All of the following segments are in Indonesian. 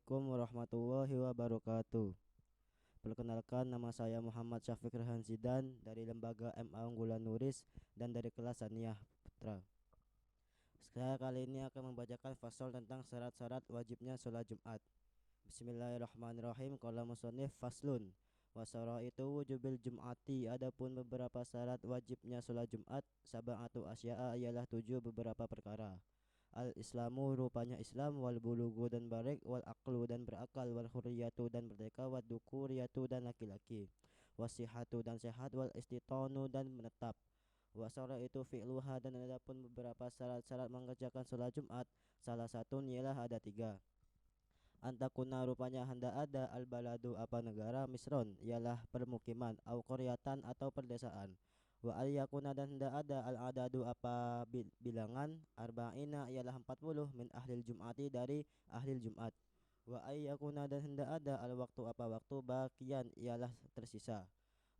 Assalamualaikum warahmatullahi wabarakatuh. Perkenalkan, nama saya Muhammad Syafiq Rehan Zidan dari Lembaga MA Unggulan Nuris dan dari kelas Saniyah Putra. Saya kali ini akan membacakan fasal tentang syarat-syarat wajibnya sholat Jumat. Bismillahirrahmanirrahim. Qala musannif faslun wa syaraitu wujubil jum'ati. Adapun beberapa syarat wajibnya sholat Jumat, sab'atu asya'a ialah 7 beberapa perkara. Al-Islamu rupanya Islam, wal bulugu dan baligh, wal aqlu dan berakal, wal hurriyatu dan merdeka, wad dukuriyatu dan laki-laki, wasihatu dan sehat, wal istitanu dan menetap. Wasara itu fi'luha, dan adapun beberapa syarat-syarat mengerjakan sholat Jumat, salah satu ialah ada 3. Antakuna rupanya hendak ada al-baladu apa negara, misron ialah permukiman, au qaryatan atau perdesaan. Wa ayyakuna dan hendak ada al-adadu apa bilangan, arba'ina ialah 40 min ahlil jum'ati dari ahlil Jumat. Wa ayyakuna dan hendak ada al-waktu apa waktu, bakian ialah tersisa.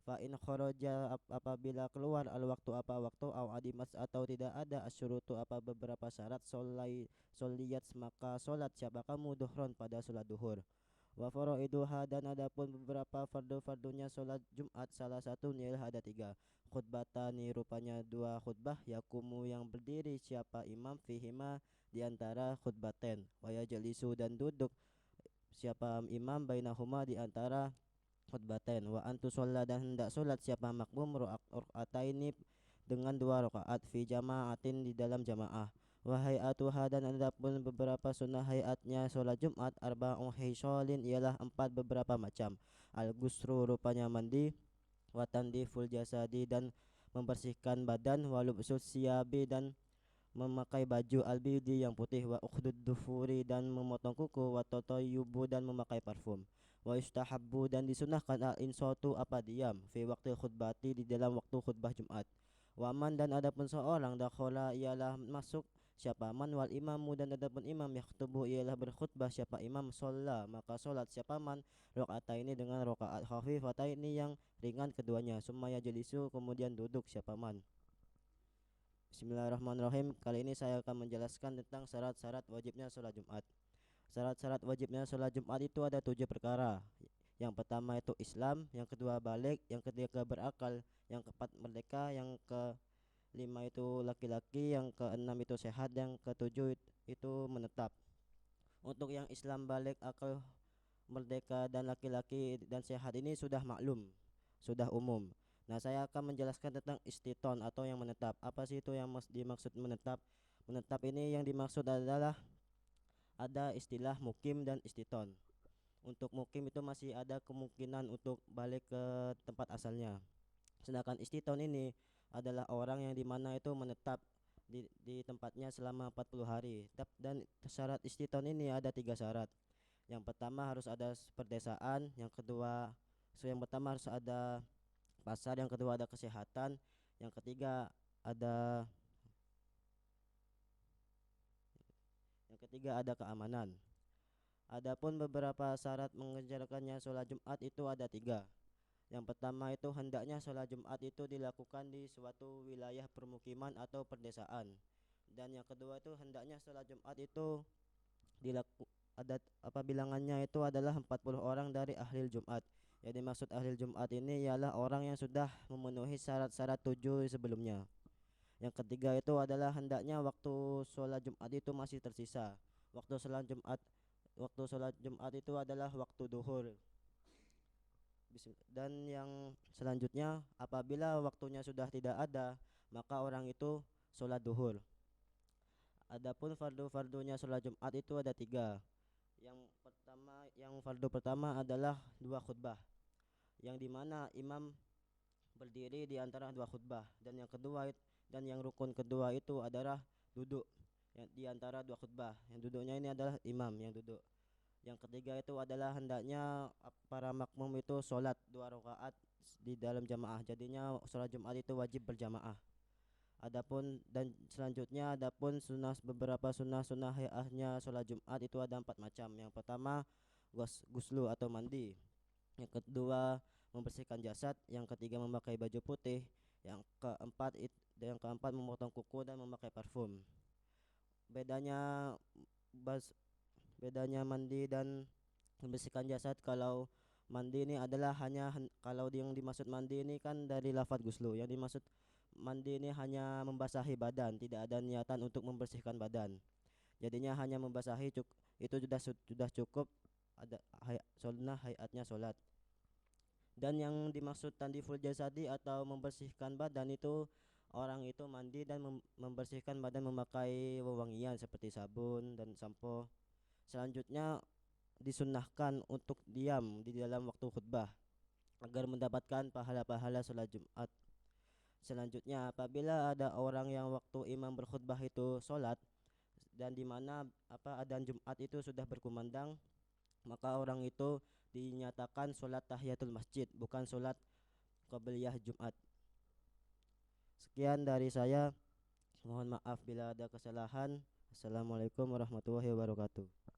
Fa in kharaja apabila keluar al-waktu apa waktu, au adimas atau tidak ada, asyurutu apa beberapa syarat, soliyat maka solat siapa kamu duhron pada solat duhur. Wa faraiduha dan adapun beberapa fardu-fardunya solat Jumat, salah satu ialah ada 3. Khutbatani rupanya 2 khutbah, yakumu yang berdiri siapa imam, fihima di antara khutbaten, wa yajlisu dan duduk siapa imam, bainahuma di antara khutbaten, wa antu sholat dan hendak solat siapa makmum, rakaataini dengan 2 rakaat, fi jamaatin di dalam jamaah. Wa hayatuha dan adapun beberapa sunnah hayatnya solat Jumat, arba'u hisholin ialah 4 beberapa macam. Al-gusru rupanya mandi, wa tandiful jasadi dan membersihkan badan, wa lubsus siyabi dan memakai baju, albidi yang putih, wa ukhdud dufuri dan memotong kuku, wa tatayyubu dan memakai parfum. Wa yustahabbu dan disunahkan al-insatu apa diam, fi waqtil khutbati di dalam waktu khutbah Jumat. Wa man dan adapun seorang, dakhala ialah masuk siapa man, wal imamu dan adapun imam, yaktubu ialah berkhutbah siapa imam, sholla maka solat siapa man, rakaataini dengan rakaat khafifataini yang ringan keduanya, summa yajlisu kemudian duduk siapa man. Bismillahirrahmanirrahim. Kali ini saya akan menjelaskan tentang syarat-syarat wajibnya sholat Jumat. Syarat-syarat wajibnya sholat Jumat itu ada 7 perkara. Yang pertama itu Islam, yang kedua balik, yang ketiga berakal, yang keempat merdeka, yang kelima itu laki-laki, yang keenam itu sehat, yang ketujuh itu menetap. Untuk yang Islam, balik, akal, merdeka dan laki-laki dan sehat ini sudah maklum, sudah umum. Nah, saya akan menjelaskan tentang istiton atau yang menetap. Apa sih itu yang dimaksud menetap? Menetap ini yang dimaksud adalah ada istilah mukim dan istiton. Untuk mukim itu masih ada kemungkinan untuk balik ke tempat asalnya. Sedangkan istiton ini adalah orang yang dimana itu menetap di tempatnya selama 40 hari. Dan syarat istiton ini ada 3 syarat. Yang pertama harus ada perdesaan, yang pertama harus ada pasar, yang kedua ada kesehatan, yang ketiga ada keamanan. Adapun beberapa syarat mengerjakannya sholat Jumat itu ada 3. Yang pertama itu hendaknya sholat Jumat itu dilakukan di suatu wilayah permukiman atau perdesaan. Dan yang kedua itu hendaknya sholat Jumat itu apa bilangannya itu adalah 40 orang dari ahli Jumat. Jadi maksud ahli Jumat ini ialah orang yang sudah memenuhi syarat-syarat 7 sebelumnya. Yang ketiga itu adalah hendaknya waktu sholat Jumat itu masih tersisa. Waktu sholat Jumat itu adalah waktu duhur. Dan yang selanjutnya, apabila waktunya sudah tidak ada, maka orang itu sholat duhur. Adapun fardu-fardunya sholat Jumat itu ada 3. Yang fardu pertama adalah 2 khutbah, yang dimana imam berdiri di antara 2 khutbah, dan yang rukun kedua itu adalah duduk yang di antara 2 khutbah. Yang duduknya ini adalah imam yang duduk. Yang ketiga itu adalah hendaknya para makmum itu sholat 2 rakaat di dalam jamaah. Jadinya sholat Jumat itu wajib berjamaah. Adapun beberapa sunnah hayahnya sholat Jumat itu ada 4 macam. Yang pertama guslu atau mandi. Yang kedua membersihkan jasad. Yang ketiga memakai baju putih. Yang keempat memotong kuku dan memakai parfum. Bedanya bedanya mandi dan membersihkan jasad. Kalau mandi ini adalah hanya kalau yang dimaksud mandi ini kan dari lafadz guslu, yang dimaksud mandi ini hanya membasahi badan, tidak ada niatan untuk membersihkan badan. Jadinya hanya membasahi itu sudah cukup, ada sunnah hayatnya sholat. Dan yang dimaksud tandiful jasadi atau membersihkan badan itu orang itu mandi dan membersihkan badan memakai wewangian seperti sabun dan sampo. Selanjutnya disunnahkan untuk diam di dalam waktu khutbah agar mendapatkan pahala-pahala sholat Jumat. Selanjutnya apabila ada orang yang waktu imam berkhutbah itu sholat dan di mana adzan Jumat itu sudah berkumandang, maka orang itu dinyatakan sholat tahiyatul masjid, bukan sholat qabliyah Jumat. Sekian dari saya, mohon maaf bila ada kesalahan. Assalamualaikum warahmatullahi wabarakatuh.